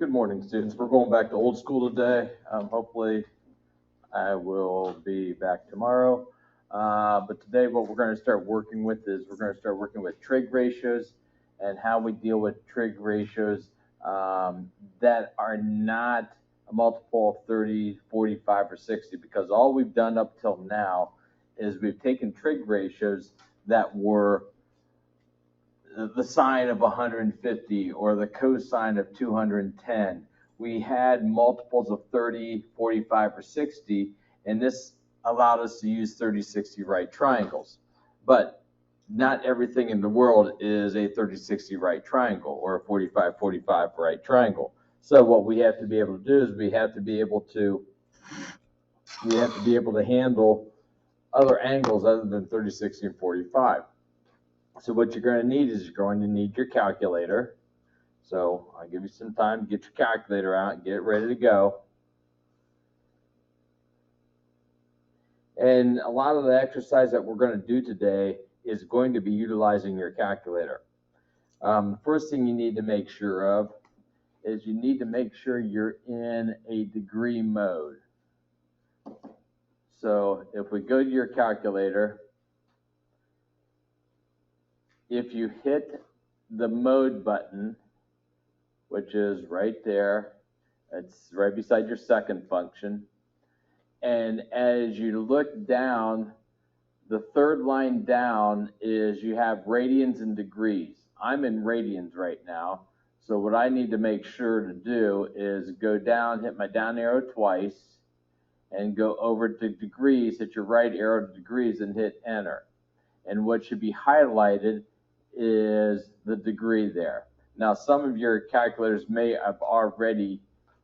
Good morning, students. We're going back to old school today. Hopefully, I will be back tomorrow. But today, what we're going to start working with is we're going to start working with trig ratios and how we deal with trig ratios that are not a multiple of 30, 45, or 60, because all we've done up till now is we've taken trig ratios that were the sine of 150 or the cosine of 210. We had multiples of 30, 45, or 60, and this allowed us to use 30, 60 right triangles. But not everything in the world is a 30, 60 right triangle or a 45, 45 right triangle. So what we have to be able to do is we have to be able to handle other angles other than 30, 60, and 45. So what you're going to need is you're going to need your calculator. So I'll give you some time to get your calculator out and get it ready to go. And a lot of the exercise that we're going to do today is going to be utilizing your calculator. The first thing you need to make sure of is you need to make sure you're in a degree mode. So if we go to your calculator, if you hit the mode button, which is right there, it's right beside your second function, and as you look down, the third line down is you have radians and degrees. I'm in radians right now, so what I need to make sure to do is go down, hit my down arrow twice, and go over to degrees, hit your right arrow to degrees, and hit enter. And what should be highlighted is the degree there. Now, some of your calculators may have already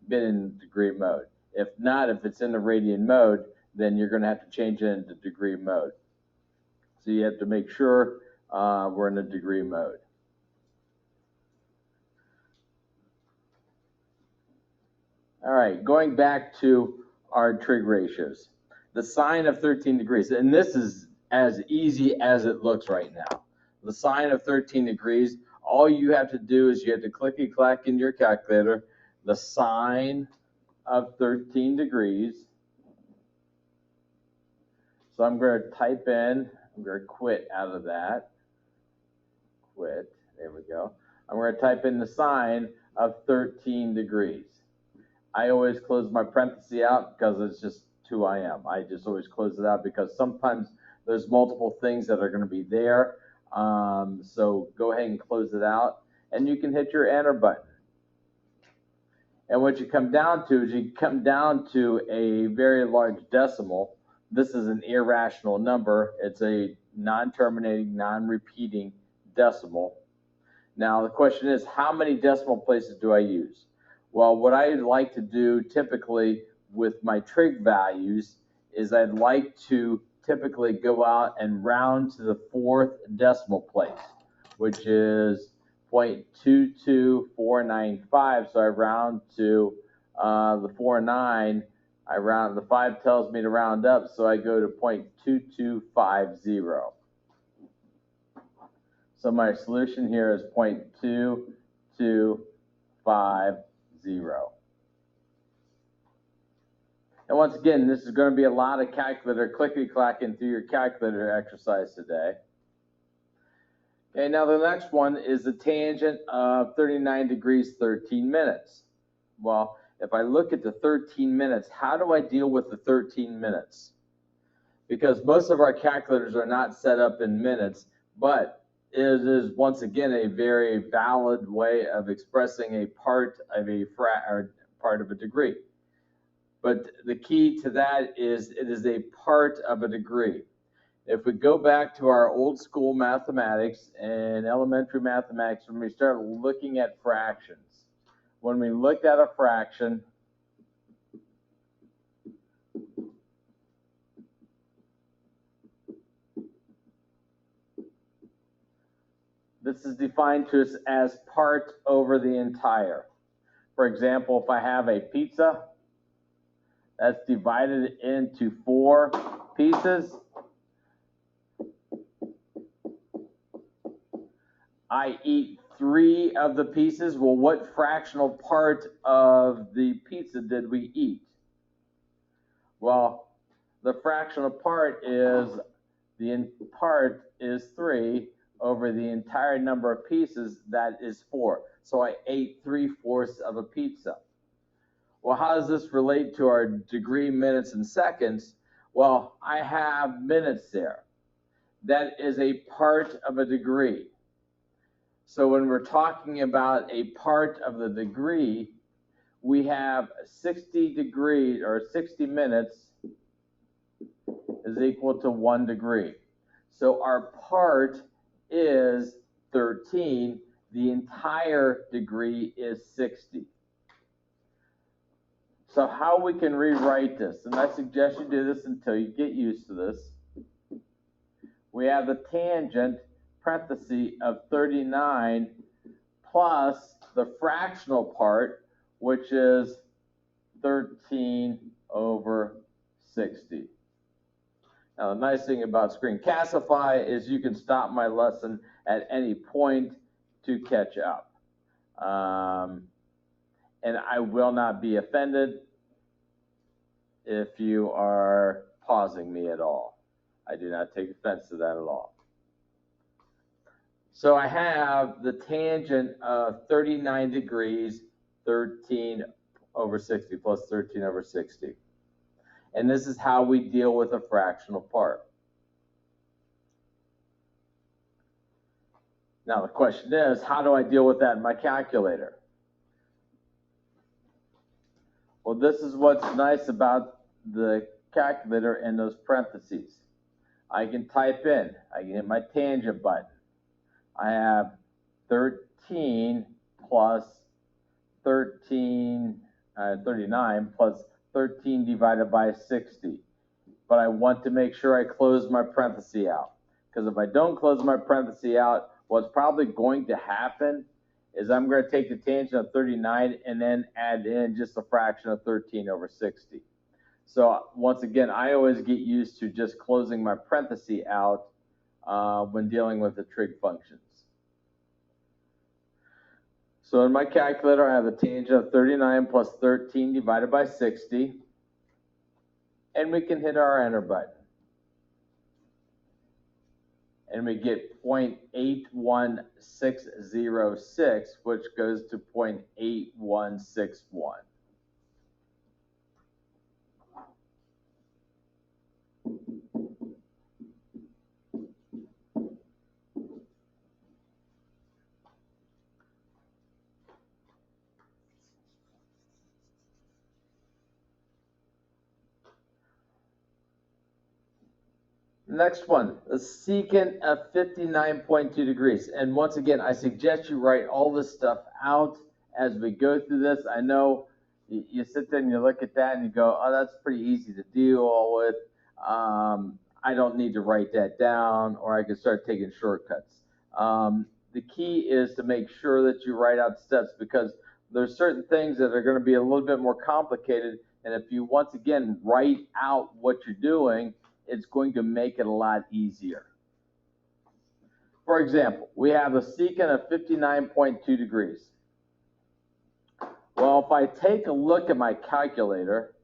been in degree mode. If not, if it's in the radian mode, then you're going to have to change it into degree mode. So you have to make sure we're in a degree mode. All right, going back to our trig ratios. The sine of 13 degrees, and this is as easy as it looks right now. The sine of 13 degrees, all you have to do is you have to clicky-clack in your calculator, the sine of 13 degrees. So I'm going to type in, I'm going to quit out of that. Quit, there we go. I'm going to type in the sine of 13 degrees. I always close my parenthesis out because it's just who I am. I just always close it out because sometimes there's multiple things that are going to be there. So go ahead and close it out, and you can hit your enter button. And what you come down to is you come down to a very large decimal. This is an irrational number. It's a non-terminating, non-repeating decimal. Now the question is, how many decimal places do I use? Well, what I like to do typically with my trig values is I'd like to typically go out and round to the fourth decimal place, which is 0.22495. So I round to the 49. I round, the 5 tells me to round up, so I go to 0.2250. So my solution here is 0.2250. And once again, this is going to be a lot of calculator clicky-clacking through your calculator exercise today. Okay, now the next one is the tangent of 39 degrees, 13 minutes. Well, if I look at the 13 minutes, how do I deal with the 13 minutes? Because most of our calculators are not set up in minutes, but it is once again a very valid way of expressing a part of a part of a degree. But the key to that is it is a part of a degree. If we go back to our old school mathematics and elementary mathematics, when we start looking at fractions, when we looked at a fraction, this is defined to us as part over the entire. For example, if I have a pizza that's divided into 4 pieces, I eat 3 of the pieces. Well, what fractional part of the pizza did we eat? Well, the fractional part is 3 over the entire number of pieces, that is 4. So I ate 3/4 of a pizza. Well, how does this relate to our degree, minutes, and seconds? Well, I have minutes there. That is a part of a degree. So when we're talking about a part of the degree, we have 60 degrees, or 60 minutes is equal to 1 degree. So our part is 13. The entire degree is 60. So how we can rewrite this, and I suggest you do this until you get used to this. We have the tangent, parenthesis, of 39 plus the fractional part, which is 13 over 60. Now, the nice thing about Screencastify is you can stop my lesson at any point to catch up. And I will not be offended if you are pausing me at all. I do not take offense to that at all. So I have the tangent of 39 degrees, 13 over 60, plus 13 over 60. And this is how we deal with a fractional part. Now the question is, how do I deal with that in my calculator? Well, this is what's nice about the calculator and those parentheses. I can type in, I can hit my tangent button. I have 13 plus 39 plus 13 divided by 60. But I want to make sure I close my parenthesis out. Because if I don't close my parenthesis out, what's probably going to happen is I'm going to take the tangent of 39 and then add in just a fraction of 13 over 60. So once again, I always get used to just closing my parenthesis out when dealing with the trig functions. So in my calculator, I have a tangent of 39 plus 13 divided by 60. And we can hit our enter button. And we get 0.81606, which goes to 0.8161. Next one, the secant of 59.2 degrees. And once again, I suggest you write all this stuff out as we go through this. I know you sit there and you look at that and you go, oh, that's pretty easy to deal with. I don't need to write that down, or I can start taking shortcuts. The key is to make sure that you write out steps, because there's certain things that are going to be a little bit more complicated. And if you, once again, write out what you're doing, it's going to make it a lot easier. For example, we have a secant of 59.2 degrees. Well, if I take a look at my calculator,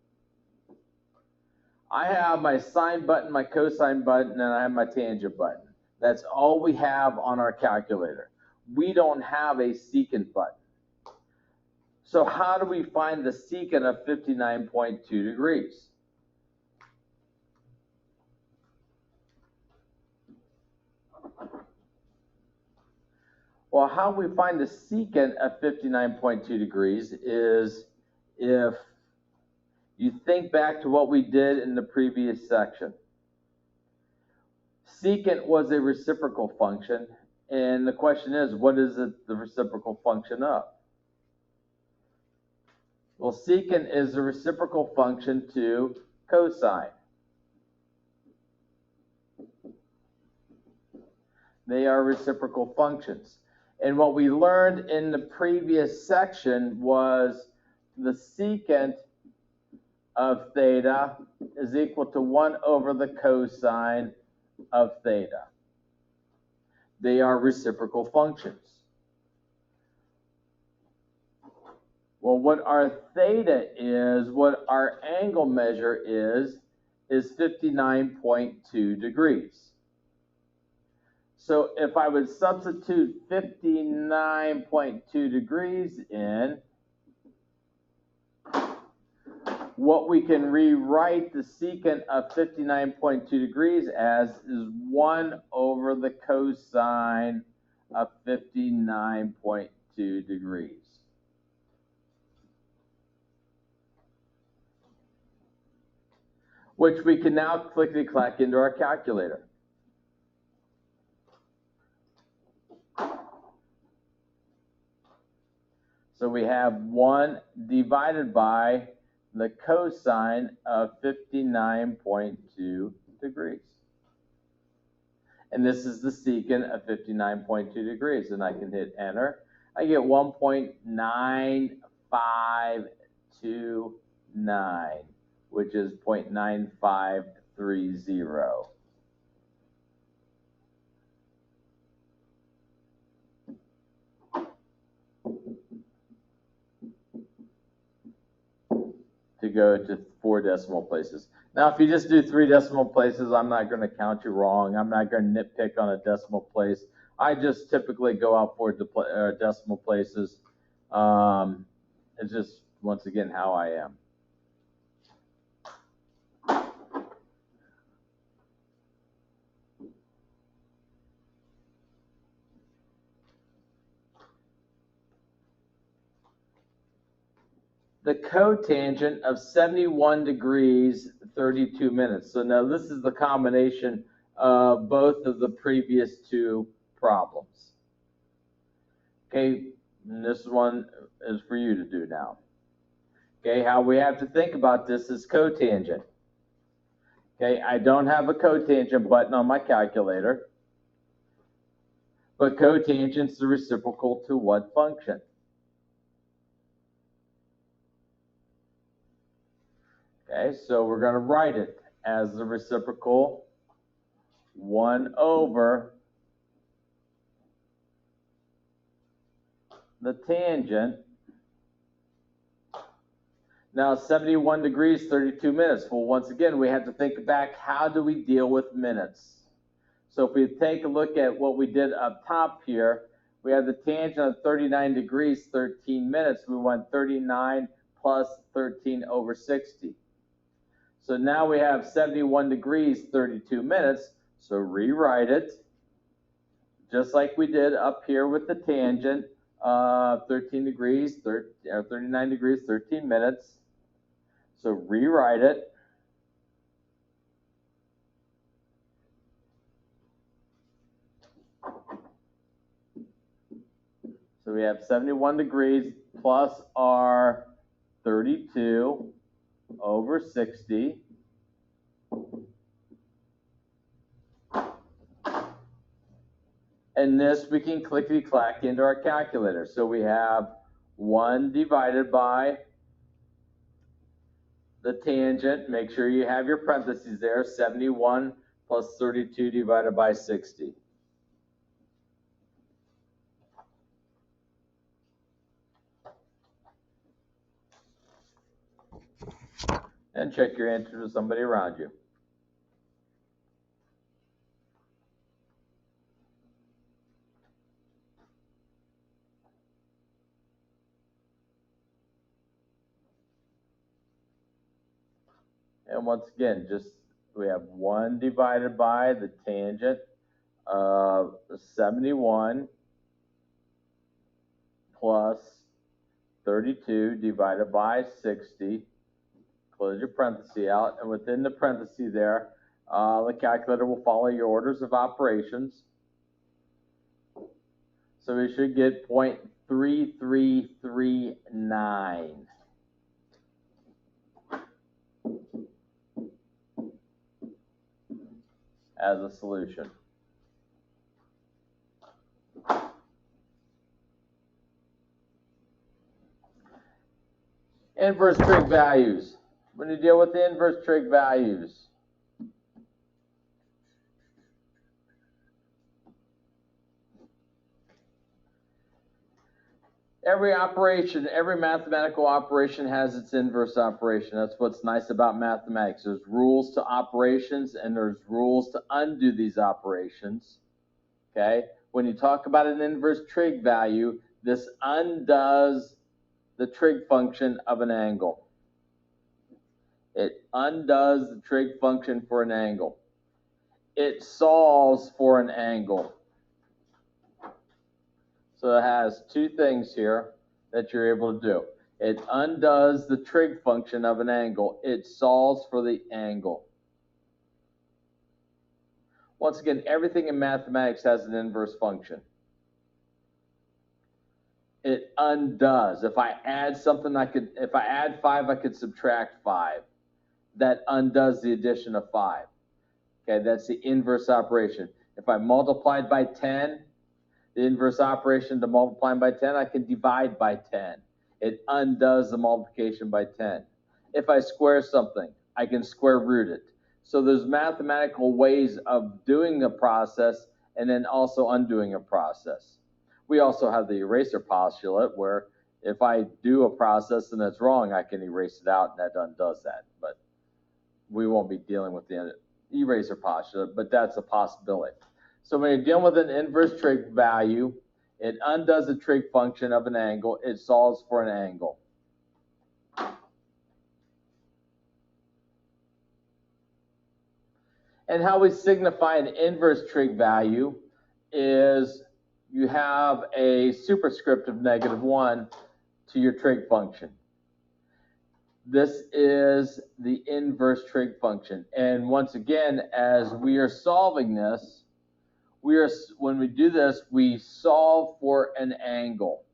I have my sine button, my cosine button, and I have my tangent button. That's all we have on our calculator. We don't have a secant button. So how do we find the secant of 59.2 degrees? Well, how we find the secant of 59.2 degrees is if you think back to what we did in the previous section. Secant was a reciprocal function, and the question is, what is it the reciprocal function of? Well, secant is the reciprocal function to cosine. They are reciprocal functions. And what we learned in the previous section was the secant of theta is equal to 1 over the cosine of theta. They are reciprocal functions. Well, what our theta is, what our angle measure is 59.2 degrees. So if I would substitute 59.2 degrees in, what we can rewrite the secant of 59.2 degrees as is 1 over the cosine of 59.2 degrees. Which we can now clickety-clack into our calculator. So we have 1 divided by the cosine of 59.2 degrees. And this is the secant of 59.2 degrees. And I can hit enter. I get 1.9529, which is 0.9530. To go to 4 decimal places. Now, if you just do 3 decimal places, I'm not going to count you wrong. I'm not going to nitpick on a decimal place. I just typically go out 4 decimal places. It's just, once again, how I am. The cotangent of 71 degrees, 32 minutes. So now this is the combination of both of the previous 2 problems. Okay, and this one is for you to do now. Okay, how we have to think about this is cotangent. Okay, I don't have a cotangent button on my calculator, but cotangent is the reciprocal to what function? Okay, so we're going to write it as the reciprocal 1 over the tangent. Now 71 degrees, 32 minutes. Well, once again, we have to think back, how do we deal with minutes? So if we take a look at what we did up top here, we have the tangent of 39 degrees, 13 minutes. We want 39 plus 13 over 60. So now we have 71 degrees, 32 minutes. So rewrite it, just like we did up here with the tangent of 39 degrees, 13 minutes. So rewrite it. So we have 71 degrees plus our 32 over 60. And this we can clickety-clack into our calculator. So we have 1 divided by the tangent. Make sure you have your parentheses there. 71 plus 32 divided by 60. And check your answer to somebody around you. And once again, we have 1 divided by the tangent of 71 plus 32 divided by 60. Close your parenthesis out, and within the parenthesis there, the calculator will follow your orders of operations. So we should get 0.3339 as a solution. Inverse trig values. When you deal with the inverse trig values, Every operation, every mathematical operation has its inverse operation. That's what's nice about mathematics. There's rules to operations and there's rules to undo these operations. Okay? When you talk about an inverse trig value, this undoes the trig function of an angle. It undoes the trig function for an angle. It solves for an angle. So it has two things here that you're able to do. It undoes the trig function of an angle. It solves for the angle. Once again, everything in mathematics has an inverse function. It undoes. If I add something, if I add 5, I could subtract 5. That undoes the addition of 5. Okay, that's the inverse operation. If I multiplied by 10, the inverse operation to multiplying by 10, I can divide by 10. It undoes the multiplication by 10. If I square something, I can square root it. So there's mathematical ways of doing the process and then also undoing a process. We also have the eraser postulate where if I do a process and it's wrong, I can erase it out and that undoes that. But we won't be dealing with the eraser postulate, but that's a possibility. So when you're dealing with an inverse trig value, it undoes the trig function of an angle. It solves for an angle. And how we signify an inverse trig value is you have a superscript of -1 to your trig function. This is the inverse trig function. And once again, as we are solving this, when we do this, we solve for an angle.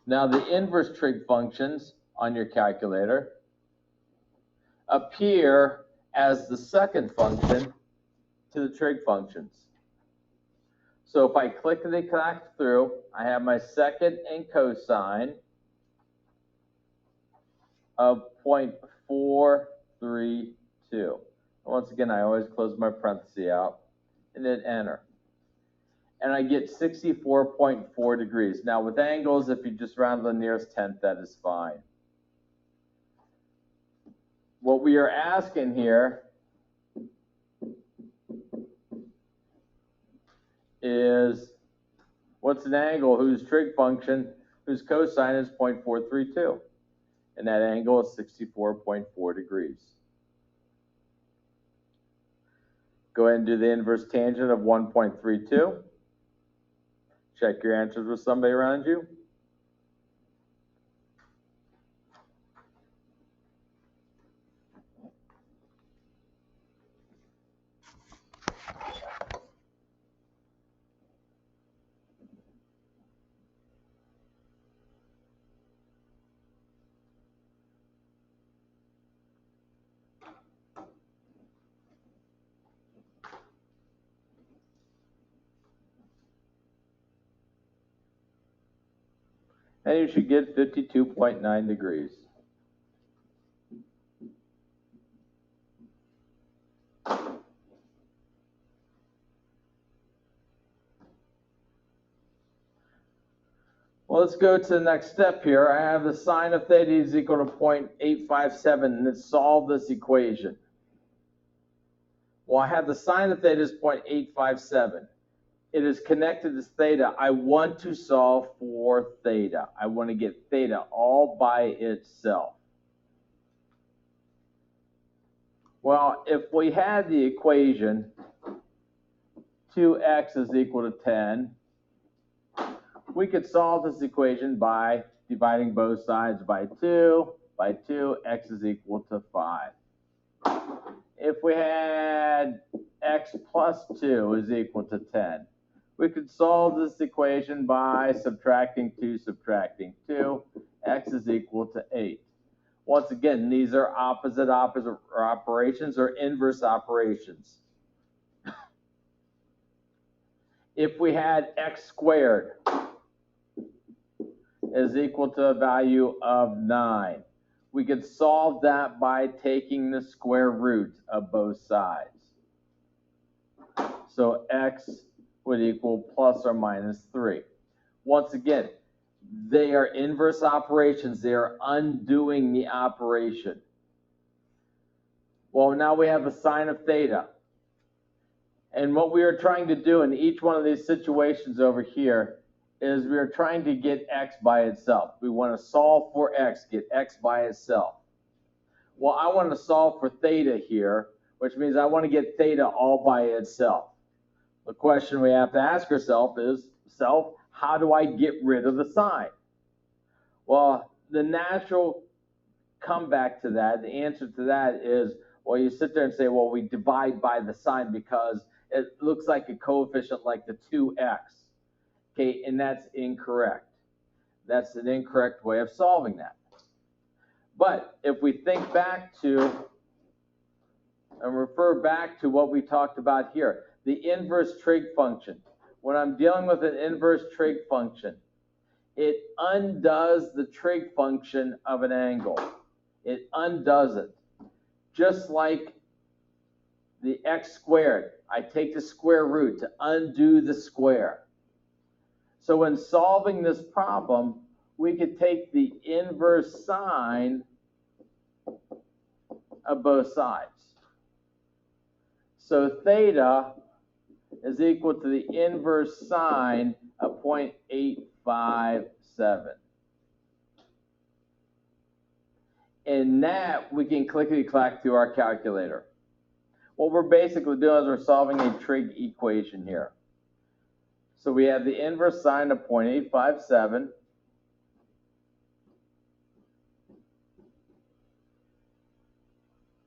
Now, the inverse trig functions on your calculator appear as the second function to the trig functions. So if I clickety clack through, I have my second and cosine of 0.432. Once again, I always close my parenthesis out and then enter. And I get 64.4 degrees. Now with angles, if you just round to the nearest tenth, that is fine. What we are asking here is what's an angle whose trig function, whose cosine is 0.432? And that angle is 64.4 degrees. Go ahead and do the inverse tangent of 1.32. Check your answers with somebody around you. And you should get 52.9 degrees. Well, let's go to the next step here. I have the sine of theta is equal to 0.857, and let's solve this equation. Well, I have the sine of theta is 0.857. It is connected to theta. I want to solve for theta. I want to get theta all by itself. Well, if we had the equation 2x is equal to 10, we could solve this equation by dividing both sides by 2. By 2, x is equal to 5. If we had x plus 2 is equal to 10, we could solve this equation by subtracting 2, subtracting 2. X is equal to 8. Once again, these are opposite operations or inverse operations. If we had x squared is equal to a value of 9, we could solve that by taking the square root of both sides. So x would equal plus or minus 3. Once again, they are inverse operations. They are undoing the operation. Well, now we have a sine of theta. And what we are trying to do in each one of these situations over here is we are trying to get x by itself. We want to solve for x, get x by itself. Well, I want to solve for theta here, which means I want to get theta all by itself. The question we have to ask ourselves is, how do I get rid of the sine? Well, the natural comeback to that, the answer to that is, well, you sit there and say, well, we divide by the sine because it looks like a coefficient like the 2x. Okay, and that's incorrect. That's an incorrect way of solving that. But if we think back to and refer back to what we talked about here, the inverse trig function. When I'm dealing with an inverse trig function, it undoes the trig function of an angle. It undoes it. Just like the x squared, I take the square root to undo the square. So when solving this problem, we could take the inverse sine of both sides. So theta is equal to the inverse sine of 0.857. And that we can clickety-clack to our calculator. What we're basically doing is we're solving a trig equation here. So we have the inverse sine of 0.857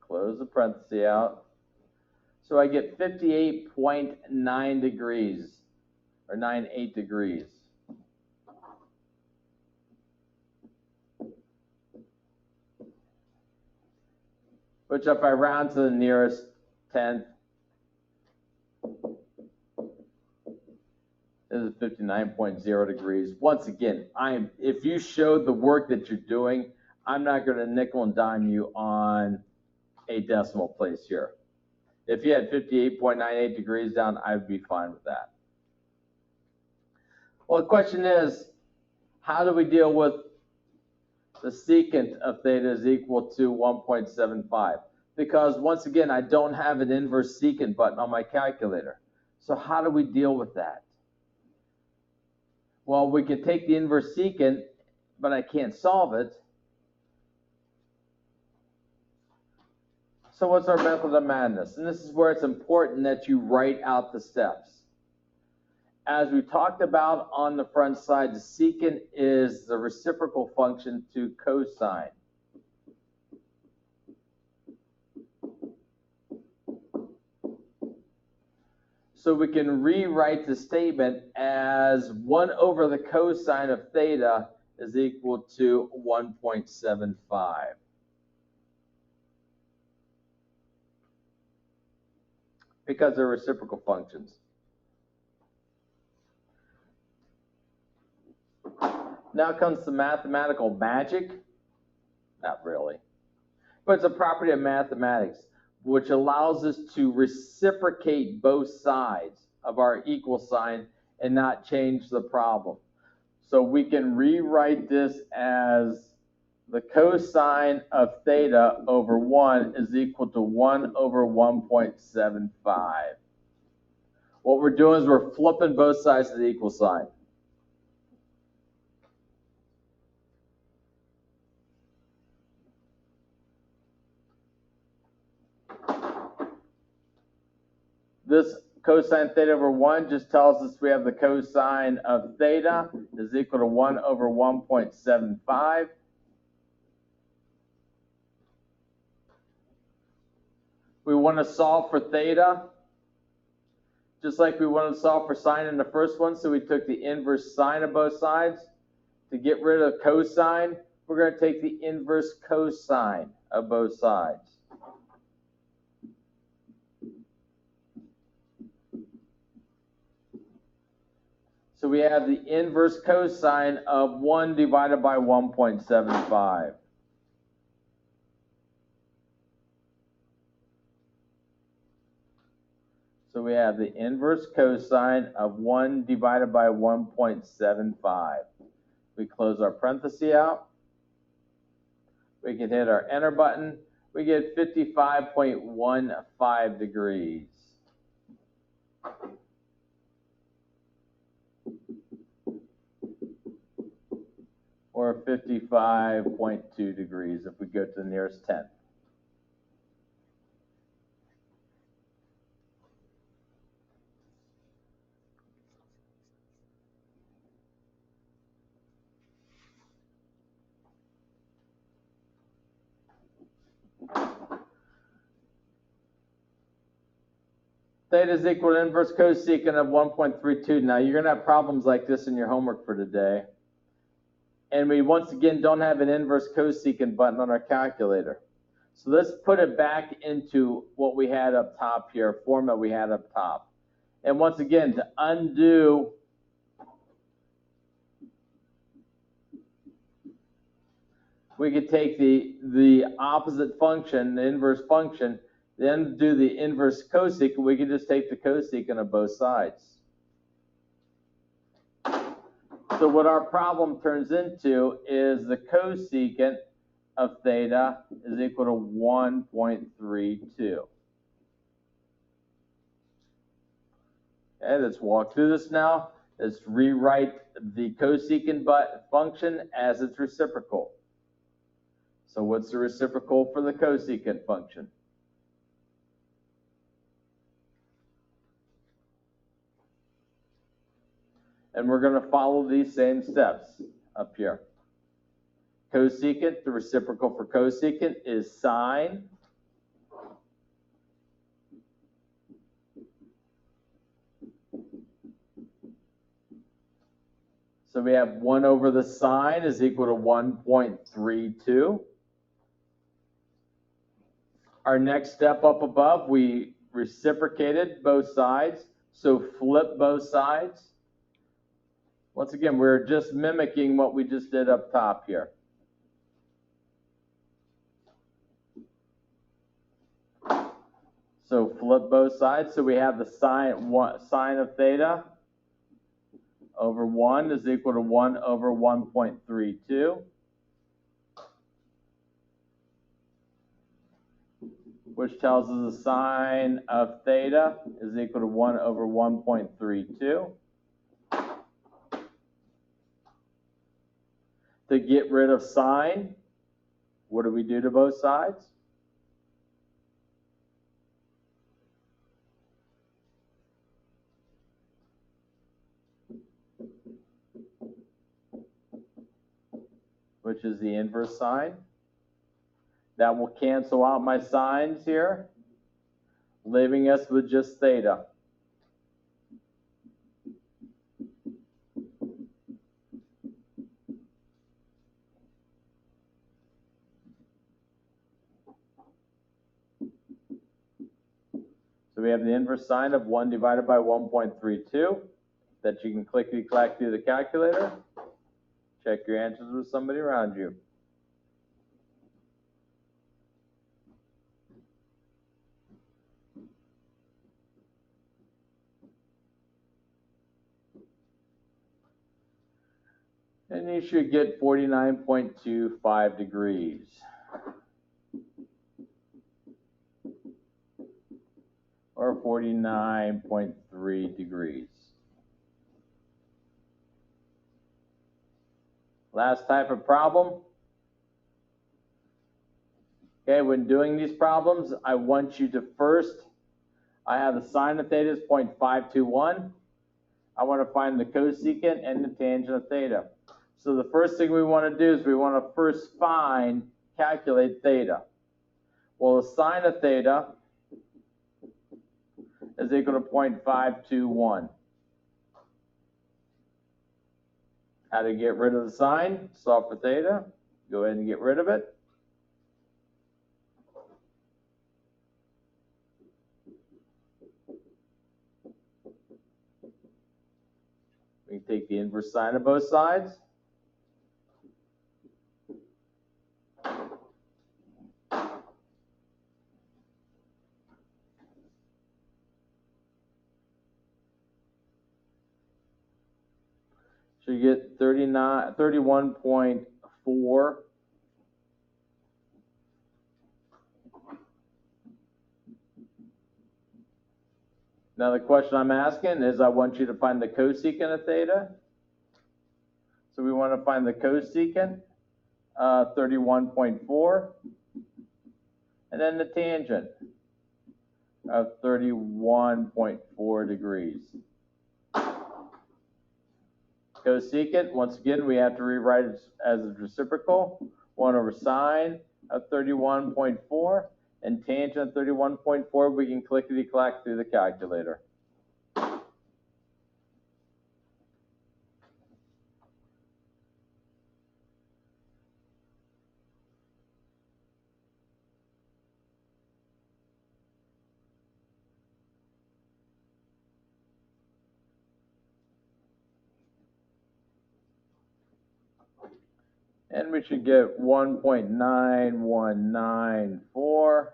close the parenthesis out. So I get 58.9 degrees, or 98 degrees. Which if I round to the nearest tenth, this is 59.0 degrees. Once again, if you showed the work that you're doing, I'm not going to nickel and dime you on a decimal place here. If you had 58.98 degrees down, I'd be fine with that. Well, the question is, how do we deal with the secant of theta is equal to 1.75? Because once again, I don't have an inverse secant button on my calculator. So how do we deal with that? Well, we can take the inverse secant, but I can't solve it. So what's our method of madness? And this is where it's important that you write out the steps. As we talked about on the front side, the secant is the reciprocal function to cosine. So we can rewrite the statement as 1 over the cosine of theta is equal to 1.75. Because they're reciprocal functions. Now comes the mathematical magic. Not really. But it's a property of mathematics which allows us to reciprocate both sides of our equal sign and not change the problem. So we can rewrite this as the cosine of theta over 1 is equal to 1 over 1.75. What we're doing is we're flipping both sides of the equal sign. This cosine theta over 1 just tells us we have the cosine of theta is equal to 1 over 1.75. We want to solve for theta, just like we wanted to solve for sine in the first one, so we took the inverse sine of both sides. To get rid of cosine, we're going to take the inverse cosine of both sides. So we have the inverse cosine of 1 divided by 1.75. So we we have the inverse cosine of 1 divided by 1.75. We close our parenthesis out. We can hit our enter button. We get 55.15 degrees. Or 55.2 degrees if we go to the nearest tenth. Theta is equal to inverse cosecant of 1.32. Now, you're going to have problems like this in your homework for today. And we, once again, don't have an inverse cosecant button on our calculator. So let's put it back into what we had up top here, format we had up top. And once again, to undo we could take the opposite function, the inverse function, then do the inverse cosecant. We could just take the cosecant of both sides. So what our problem turns into is the cosecant of theta is equal to 1.32. Okay, let's walk through this now. Let's rewrite the cosecant function as its reciprocal. So what's the reciprocal for the cosecant function? And we're going to follow these same steps up here. Cosecant, the reciprocal for cosecant is sine so we have 1 over the sine is equal to 1.32. Our next step up above, we reciprocated both sides, so flip both sides. Once again, we're just mimicking what we just did up top here. So flip both sides. So we have the sine of theta over 1 is equal to 1 over 1.32. Which tells us the sine of theta is equal to 1 over 1.32. To get rid of sine, what do we do to both sides? Which is the inverse sine. That will cancel out my sines here, leaving us with just theta. So we have the inverse sine of 1 divided by 1.32 that you can clickety-clack through the calculator. Check your answers with somebody around you. And you should get 49.25 degrees. Or 49.3 degrees. Last type of problem. Okay, when doing these problems, I want you to first, I have the sine of theta is 0.521. I want to find the cosecant and the tangent of theta. So the first thing we want to do is we want to first calculate theta. Well, the sine of theta is equal to 0.521. How to get rid of the sine? Solve for theta. Go ahead and get rid of it. We can take the inverse sine of both sides. So you get 31.4. Now the question I'm asking is I want you to find the cosecant of theta. So we want to find the cosecant, 31.4, and then the tangent of 31.4 degrees. Cosecant, once again, we have to rewrite it as a reciprocal, 1 over sine of 31.4, and tangent of 31.4, we can clickety-clack through the calculator. And we should get 1.9194,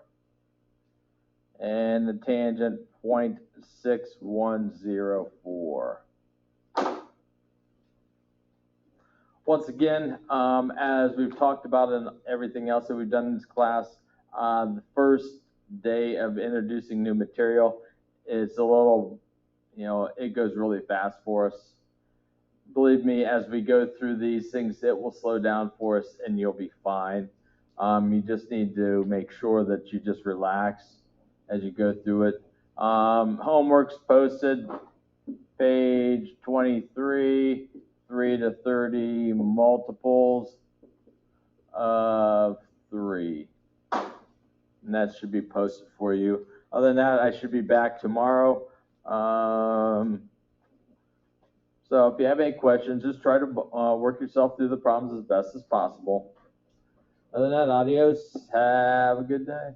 and the tangent 0.6104. Once again, as we've talked about in everything else that we've done in this class, the first day of introducing new material is a little, it goes really fast for us. Believe me, as we go through these things, it will slow down for us and you'll be fine. You just need to make sure that you just relax as you go through it. Homework's posted, page 23, 3 to 30 multiples of 3. And that should be posted for you. Other than that, I should be back tomorrow. So if you have any questions, just try to work yourself through the problems as best as possible. Other than that, adios. Have a good day.